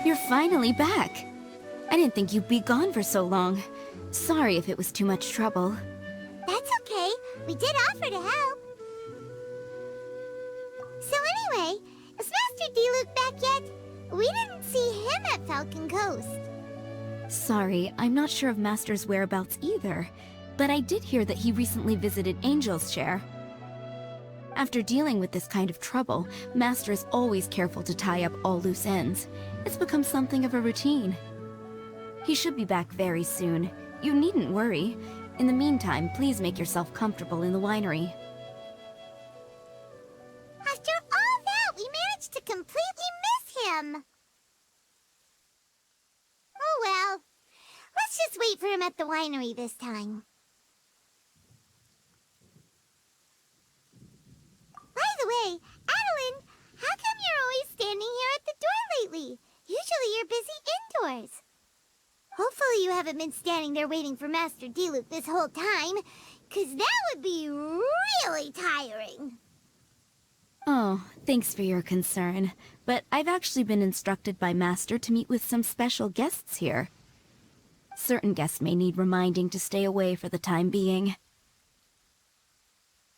You're finally back. I didn't think you'd be gone for so long. Sorry if it was too much trouble. That's okay. We did offer to help. So anyway, is Master Diluc back yet? We didn't see him at Falcon Coast. Sorry, I'm not sure of Master's whereabouts either, but I did hear that he recently visited Angel's Share. After dealing with this kind of trouble, Master is always careful to tie up all loose ends. It's become something of a routine. He should be back very soon. You needn't worry. In the meantime, please make yourself comfortable in the winery. After all that, we managed to completely miss him. Oh well. Let's just wait for him at the winery this time. By the way, Adeline, how come you're always standing here at the door lately? Usually you're busy indoors. Hopefully you haven't been standing there waiting for Master Diluc this whole time, 'cause that would be really tiring. Oh, thanks for your concern, but I've actually been instructed by Master to meet with some special guests here. Certain guests may need reminding to stay away for the time being.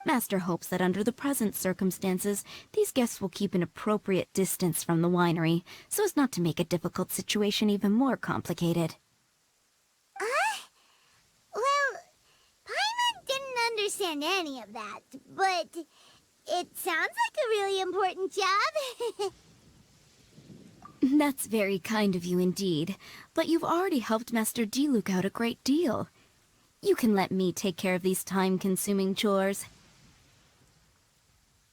Master hopes that under the present circumstances, these guests will keep an appropriate distance from the winery, so as not to make a difficult situation even more complicated. Well, Paimon didn't understand any of that, but it sounds like a really important job. That's very kind of you indeed, but you've already helped Master Diluc out a great deal. You can let me take care of these time-consuming chores.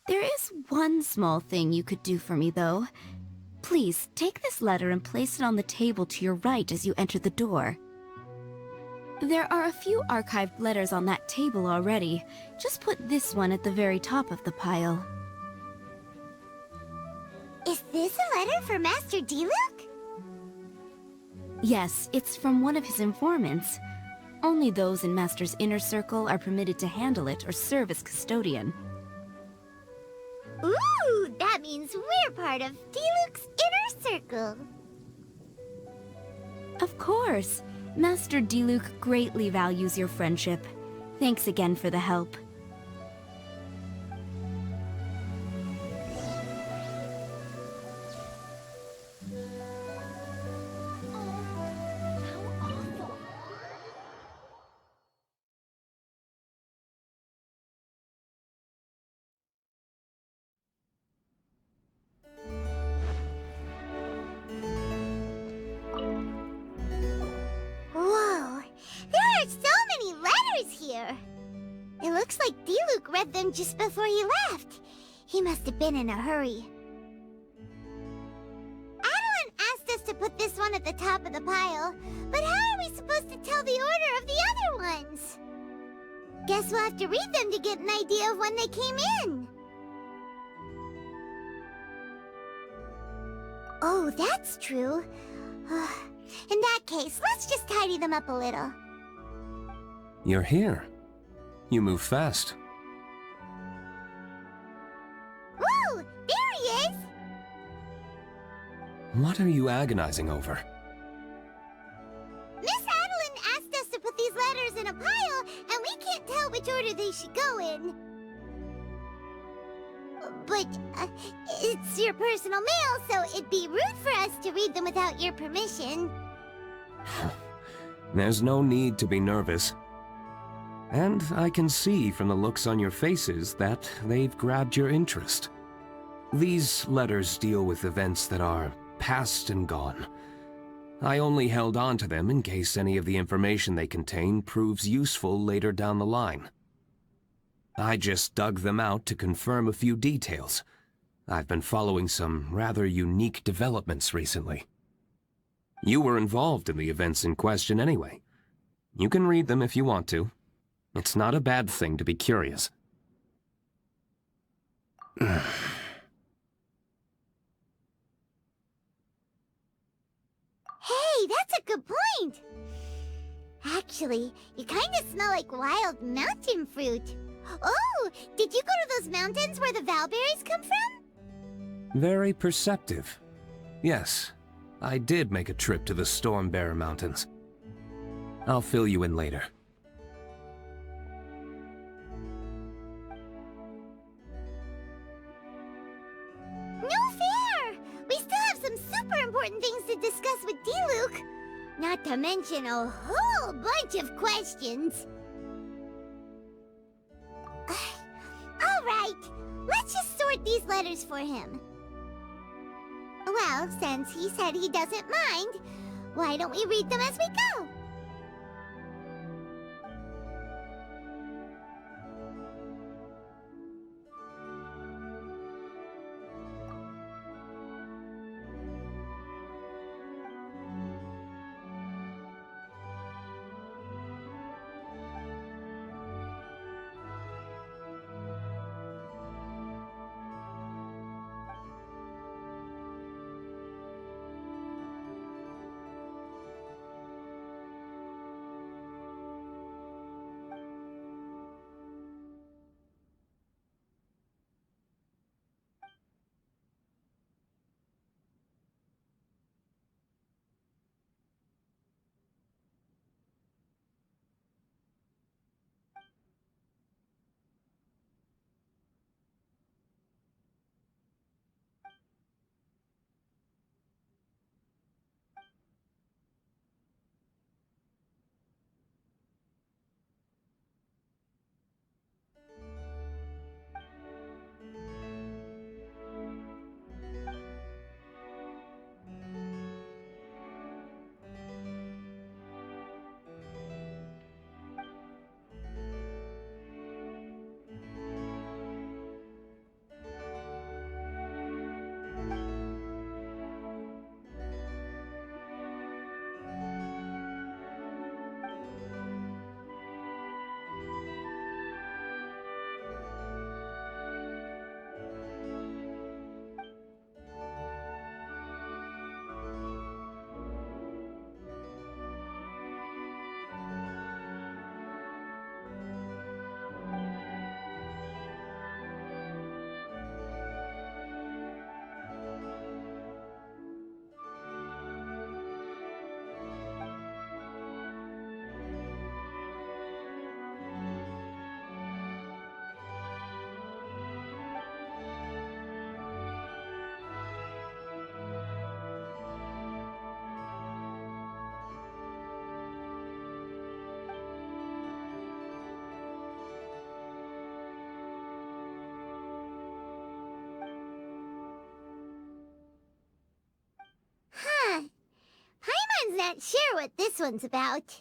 There is one small thing you could do for me, though. Please, take this letter and place it on the table to your right as you enter the door. There are a few archived letters on that table already. Just put this one at the very top of the pile. Is this a letter for Master Diluc? Yes, it's from one of his informants. Only those in Master's inner circle are permitted to handle it or serve as custodian. Ooh, that means we're part of Diluc's inner circle. Of course. Master Diluc greatly values your friendship. Thanks again for the help. Whoa, there are so many letters here. It looks like Diluc read them just before he left. He must have been in a hurry. Adeline asked us to put this one at the top of the pile, but how are we supposed to tell the order of the other ones? Guess we'll have to read them to get an idea of when they came in. Oh, that's true. In that case, let's just tidy them up a little. You're here. You move fast. Woo! There he is! What are you agonizing over? Miss Adeline asked us to put these letters in a pile, and we can't tell which order they should go in. But, it's your personal mail, so it'd be rude for us to read them without your permission. There's no need to be nervous. And I can see from the looks on your faces that they've grabbed your interest. These letters deal with events that are past and gone. I only held on to them in case any of the information they contain proves useful later down the line. I just dug them out to confirm a few details. I've been following some rather unique developments recently. You were involved in the events in question anyway. You can read them if you want to. It's not a bad thing to be curious. Hey, that's a good point! Actually, you kinda smell like wild mountain fruit. Oh, did you go to those mountains where the valberries come from? Very perceptive. Yes, I did make a trip to the Stormbearer Mountains. I'll fill you in later. No fair! We still have some super important things to discuss with Diluc. Not to mention a whole bunch of questions. Alright, let's just sort these letters for him. Well, since he said he doesn't mind, why don't we read them as we go? Huh. Paimon's not sure what this one's about.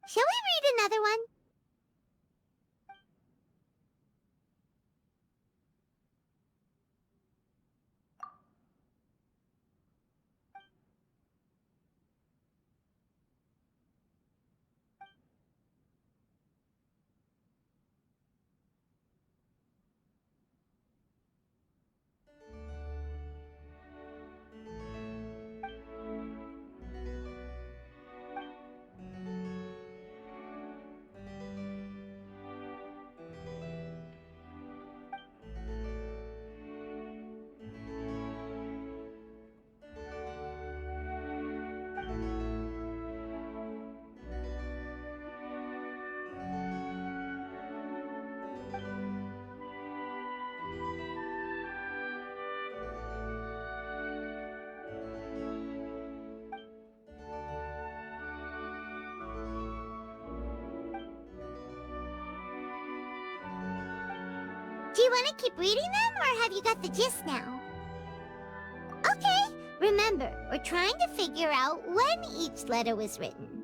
Shall we read another one? Do you want to keep reading them, or have you got the gist now? Okay, remember, we're trying to figure out when each letter was written.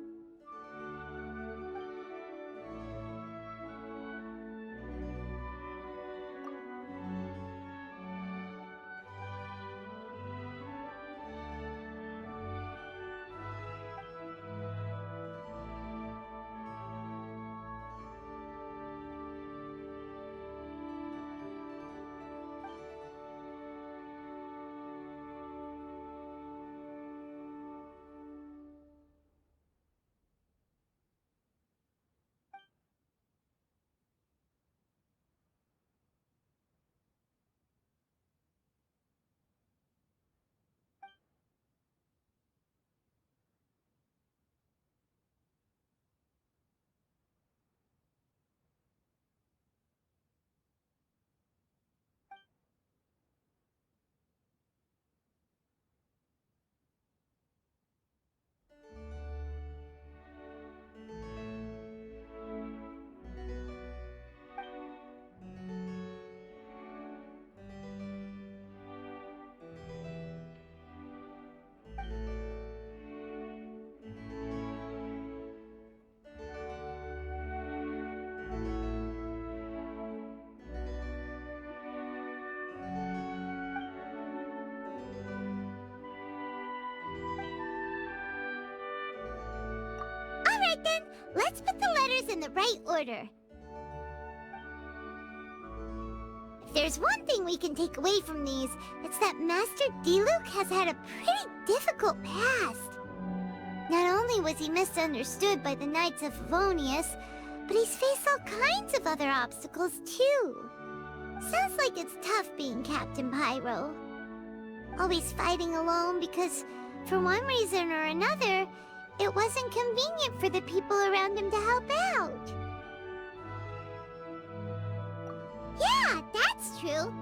Let's put the letters in the right order. If there's one thing we can take away from these, it's that Master Diluc has had a pretty difficult past. Not only was he misunderstood by the Knights of Favonius, but he's faced all kinds of other obstacles too. Sounds like it's tough being Captain Pyro. Always fighting alone because, for one reason or another, it wasn't convenient for the people around him to help out. Yeah, that's true.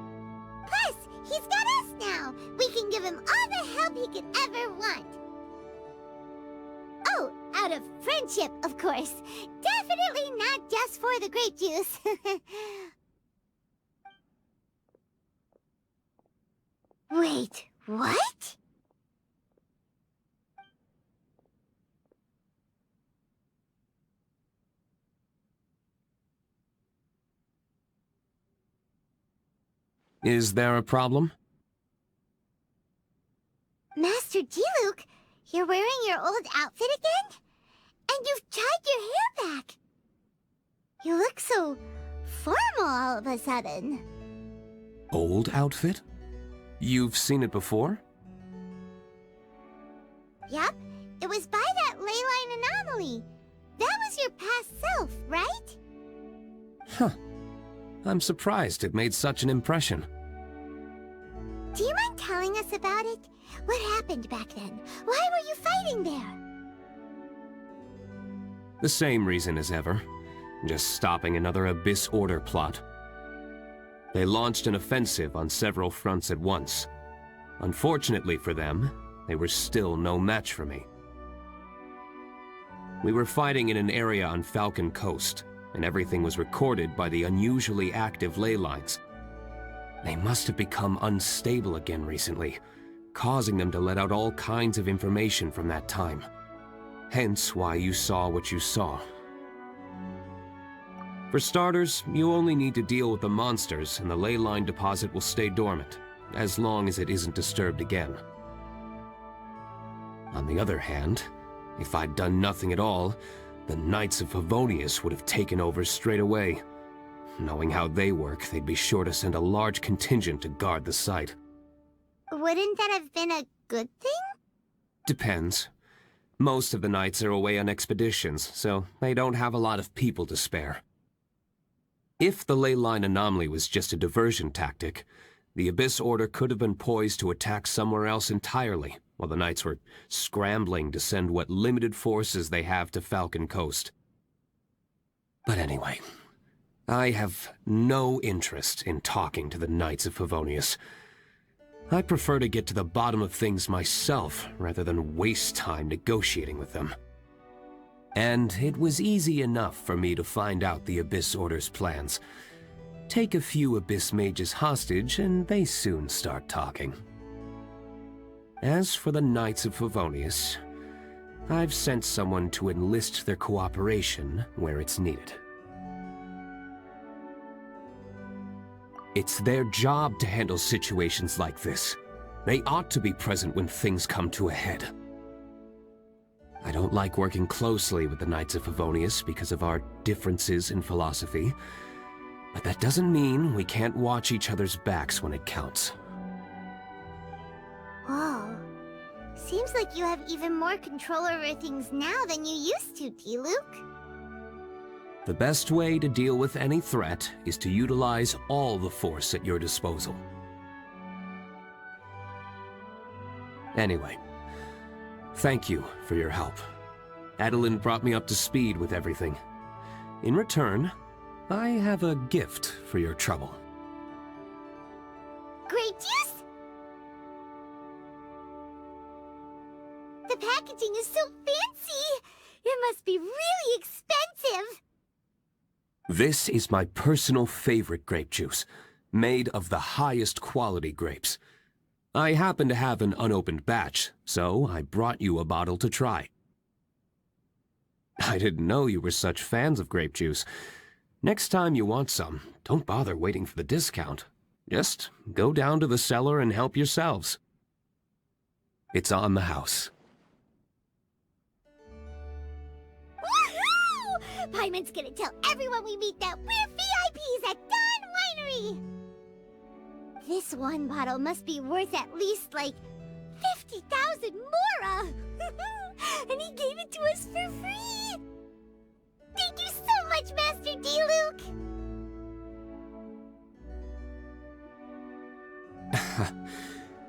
Plus, he's got us now. We can give him all the help he could ever want. Oh, out of friendship, of course. Definitely not just for the grape juice. Wait, what? Is there a problem? Master Diluc, you're wearing your old outfit again? And you've tied your hair back. You look so formal all of a sudden. Old outfit? You've seen it before? Yup, it was by that ley line anomaly. That was your past self, right? Huh. I'm surprised it made such an impression. Do you mind telling us about it? What happened back then? Why were you fighting there? The same reason as ever. Just stopping another Abyss Order plot. They launched an offensive on several fronts at once. Unfortunately for them, they were still no match for me. We were fighting in an area on Falcon Coast, and everything was recorded by the unusually active ley lines. They must have become unstable again recently, causing them to let out all kinds of information from that time. Hence why you saw what you saw. For starters, you only need to deal with the monsters and the ley line deposit will stay dormant, as long as it isn't disturbed again. On the other hand, if I'd done nothing at all, the Knights of Favonius would have taken over straight away. Knowing how they work, they'd be sure to send a large contingent to guard the site. Wouldn't that have been a good thing? Depends. Most of the Knights are away on expeditions, so they don't have a lot of people to spare. If the ley line anomaly was just a diversion tactic, the Abyss Order could have been poised to attack somewhere else entirely, while the Knights were scrambling to send what limited forces they have to Falcon Coast. But anyway, I have no interest in talking to the Knights of Favonius. I prefer to get to the bottom of things myself, rather than waste time negotiating with them. And it was easy enough for me to find out the Abyss Order's plans. Take a few Abyss Mages hostage, and they soon start talking. As for the Knights of Favonius, I've sent someone to enlist their cooperation where it's needed. It's their job to handle situations like this. They ought to be present when things come to a head. I don't like working closely with the Knights of Favonius because of our differences in philosophy, but that doesn't mean we can't watch each other's backs when it counts. Whoa. Seems like you have even more control over things now than you used to, Diluc. The best way to deal with any threat is to utilize all the force at your disposal. Anyway, thank you for your help. Adeline brought me up to speed with everything. In return, I have a gift for your trouble. Grape juice? The packaging is so fancy! It must be really expensive! This is my personal favorite grape juice, made of the highest quality grapes. I happen to have an unopened batch, so I brought you a bottle to try. I didn't know you were such fans of grape juice. Next time you want some, don't bother waiting for the discount. Just go down to the cellar and help yourselves. It's on the house. Woohoo! Paimon's gonna tell everyone we meet that we're VIPs at Dawn Winery! This one bottle must be worth at least, like, 50,000 mora! And he gave it to us for free! Thank you so much, Master Diluc!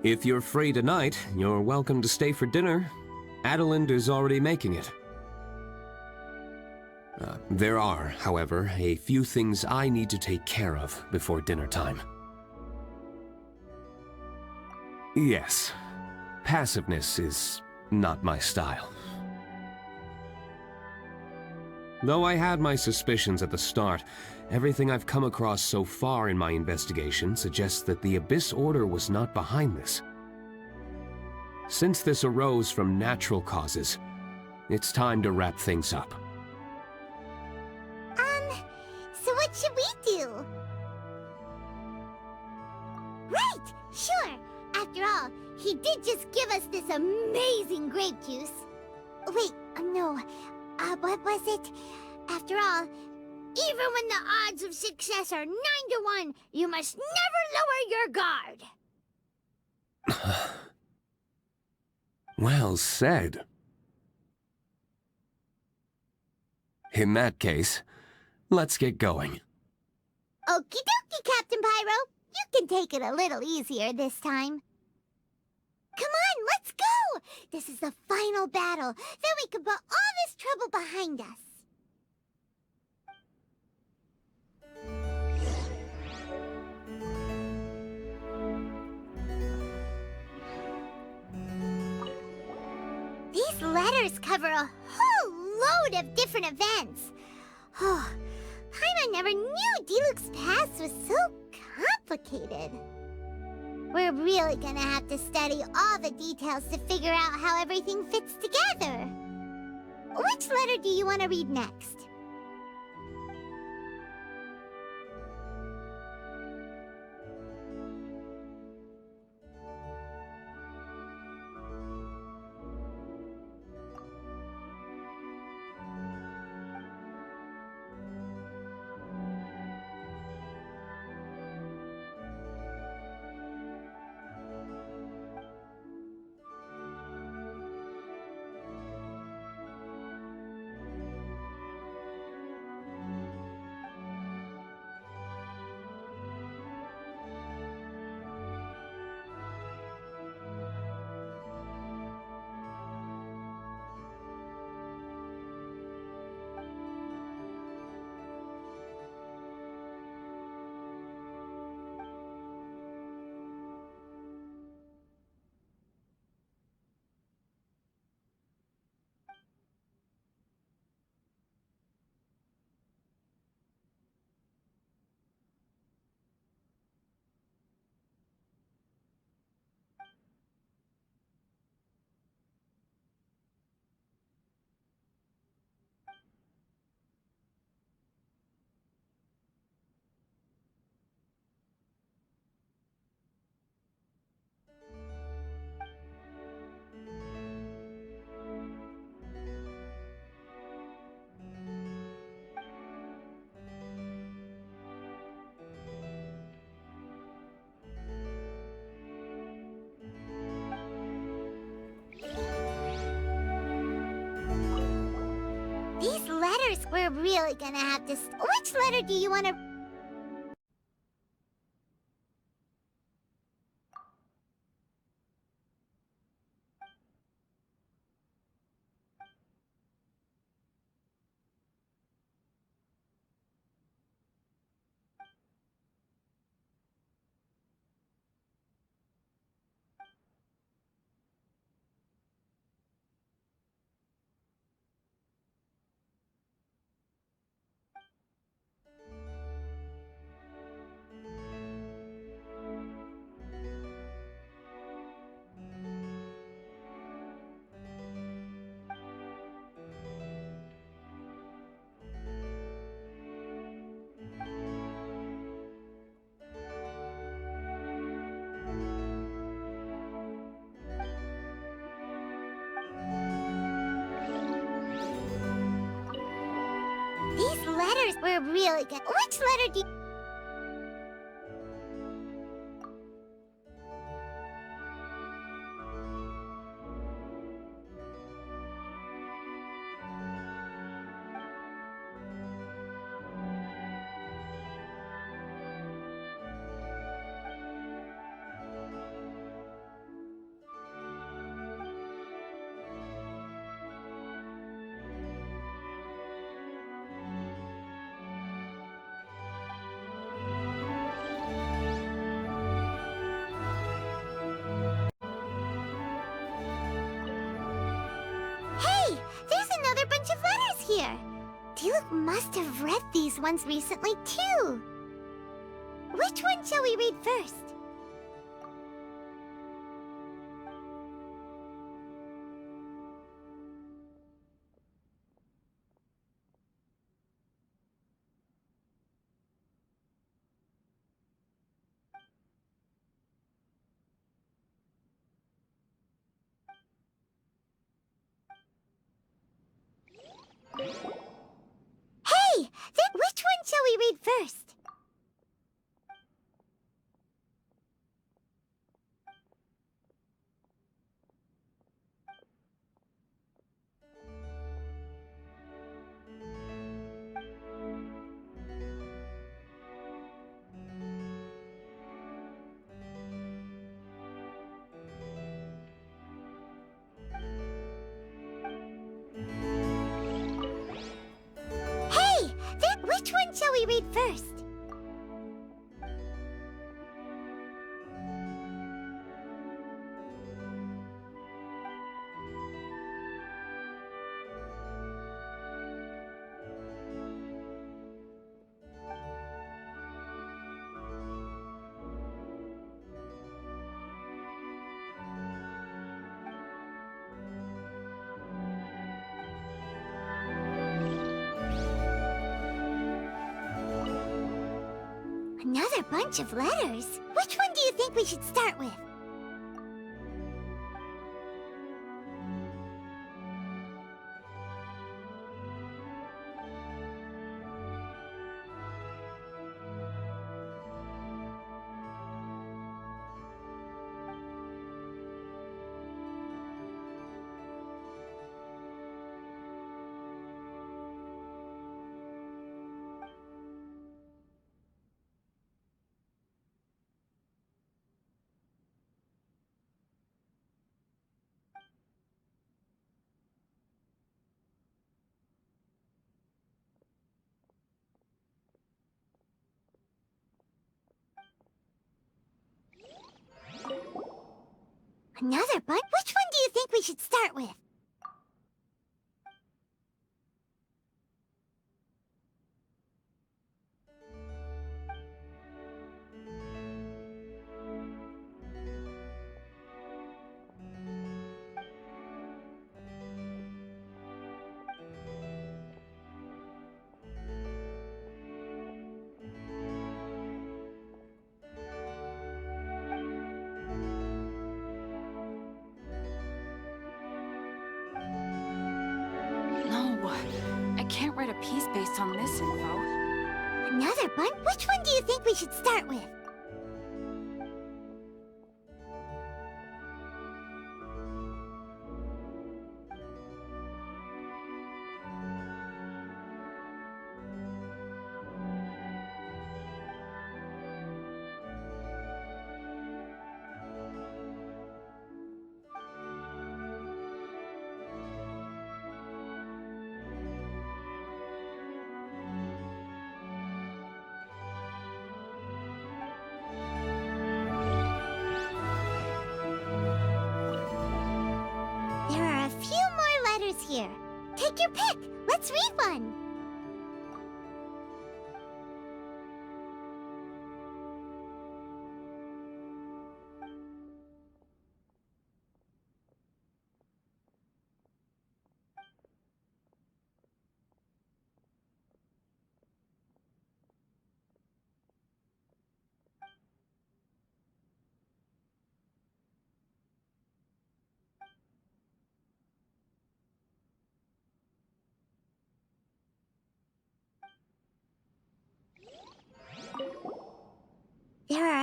If you're free tonight, you're welcome to stay for dinner. Adeline is already making it. There are, however, a few things I need to take care of before dinner time. Yes, passiveness is not my style. Though I had my suspicions at the start, everything I've come across so far in my investigation suggests that the Abyss Order was not behind this. Since this arose from natural causes, it's time to wrap things up. So what should we do? Right, sure. After all, he did just give us this amazing grape juice. Wait, no. What was it? After all, even when the odds of success are 9 to 1, you must never lower your guard. Well said. In that case, let's get going. Okie dokie, Captain Pyro. You can take it a little easier this time. Come on, let's go! This is the final battle. Then we can put all this trouble behind us. These letters cover a whole load of different events. Oh, Paimon never knew Diluc's past was so complicated. We're really gonna have to study all the details to figure out how everything fits together. Which letter do you want to read next? These letters, we're really gonna have to... Which letter do you want to... We're really good. Which letter do you... Hey! There's another bunch of letters here! Diluc must have read these ones recently, too! Which one shall we read first? Hey! Which one shall we read first? Hey! Which one shall we read first? Another bunch of letters? Which one do you think we should start with? Another bunch? Which one do you think we should start with? No, I can't write a piece based on this info. Another bunch? Which one do you think we should start with? There are a few more letters here. Take your pick. Let's read one.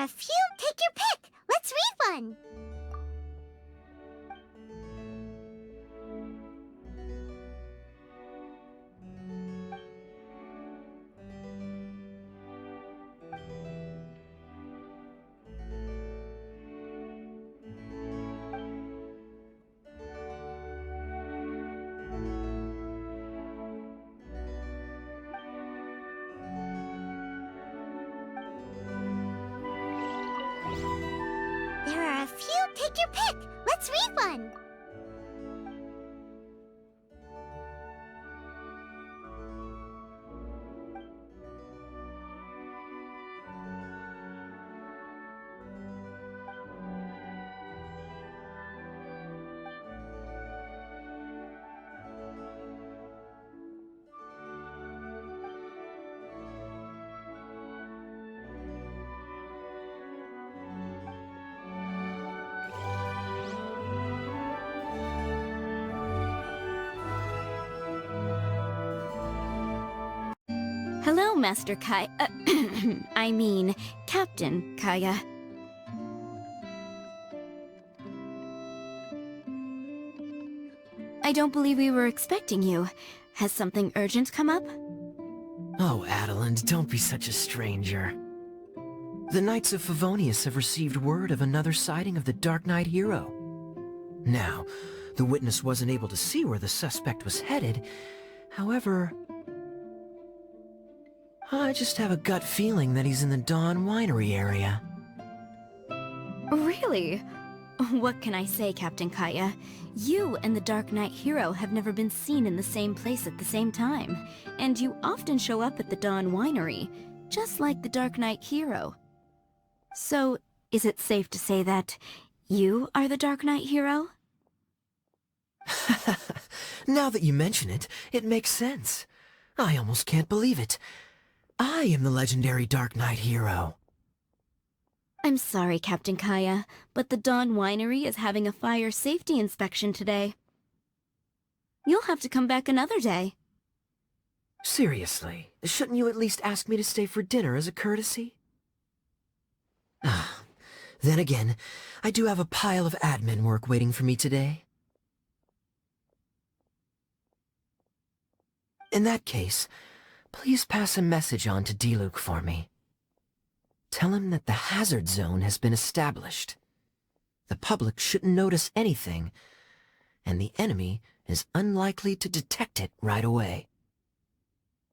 a few. Take your pick. Let's read one. There are a few. Take your pick. Let's read one. Hello, Master Kai. I mean, Captain Kaya. I don't believe we were expecting you. Has something urgent come up? Oh, Adeline, don't be such a stranger. The Knights of Favonius have received word of another sighting of the Dark Knight hero. Now, the witness wasn't able to see where the suspect was headed. However, I just have a gut feeling that he's in the Dawn Winery area. Really? What can I say, Captain Kaya? You and the Dark Knight hero have never been seen in the same place at the same time, and you often show up at the Dawn Winery, just like the Dark Knight hero. So, is it safe to say that you are the Dark Knight hero? Now that you mention it, it makes sense. I almost can't believe it. I am the legendary Dark Knight hero. I'm sorry, Captain Kaya, but the Dawn Winery is having a fire safety inspection today. You'll have to come back another day. Seriously, shouldn't you at least ask me to stay for dinner as a courtesy? Then again, I do have a pile of admin work waiting for me today. In that case, please pass a message on to Diluc for me. Tell him that the hazard zone has been established. The public shouldn't notice anything, and the enemy is unlikely to detect it right away.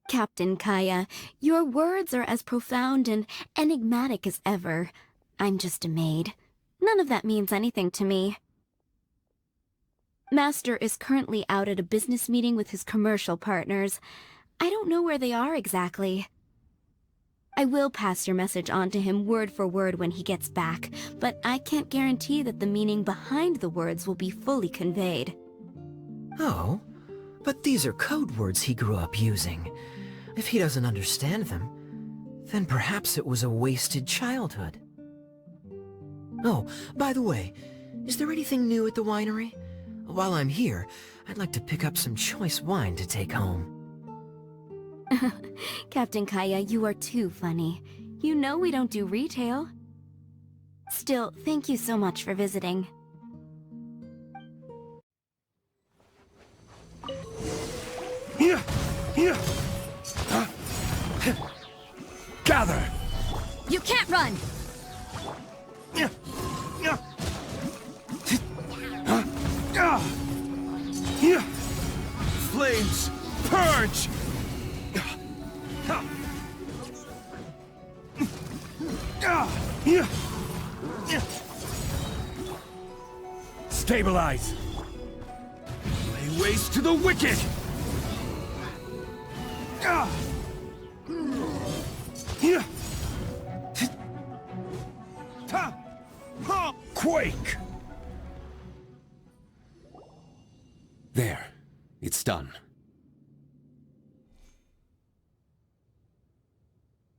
Captain Kaya, your words are as profound and enigmatic as ever. I'm just a maid. None of that means anything to me. Master is currently out at a business meeting with his commercial partners. I don't know where they are exactly. I will pass your message on to him word for word when he gets back, but I can't guarantee that the meaning behind the words will be fully conveyed. Oh, but these are code words he grew up using. If he doesn't understand them, then perhaps it was a wasted childhood. Oh, by the way, is there anything new at the winery? While I'm here, I'd like to pick up some choice wine to take home. Captain Kaya, you are too funny. You know we don't do retail. Still, thank you so much for visiting. Gather! You can't run! Flames, purge! Stabilize! Lay waste to the wicked! Quake! There. It's done.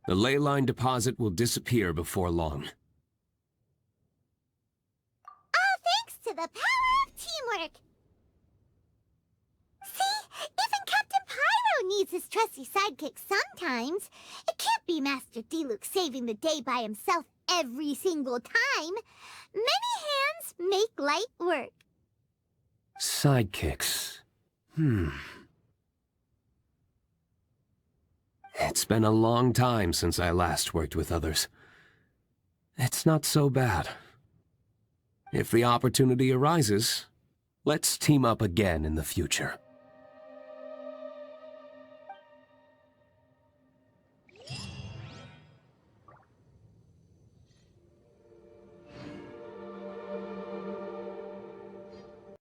The ley line deposit will disappear before long. All thanks to the power of teamwork. See? Even Captain Pyro needs his trusty sidekick sometimes. It can't be Master Diluc saving the day by himself every single time. Many hands make light work. Sidekicks. It's been a long time since I last worked with others. It's not so bad. If the opportunity arises, let's team up again in the future.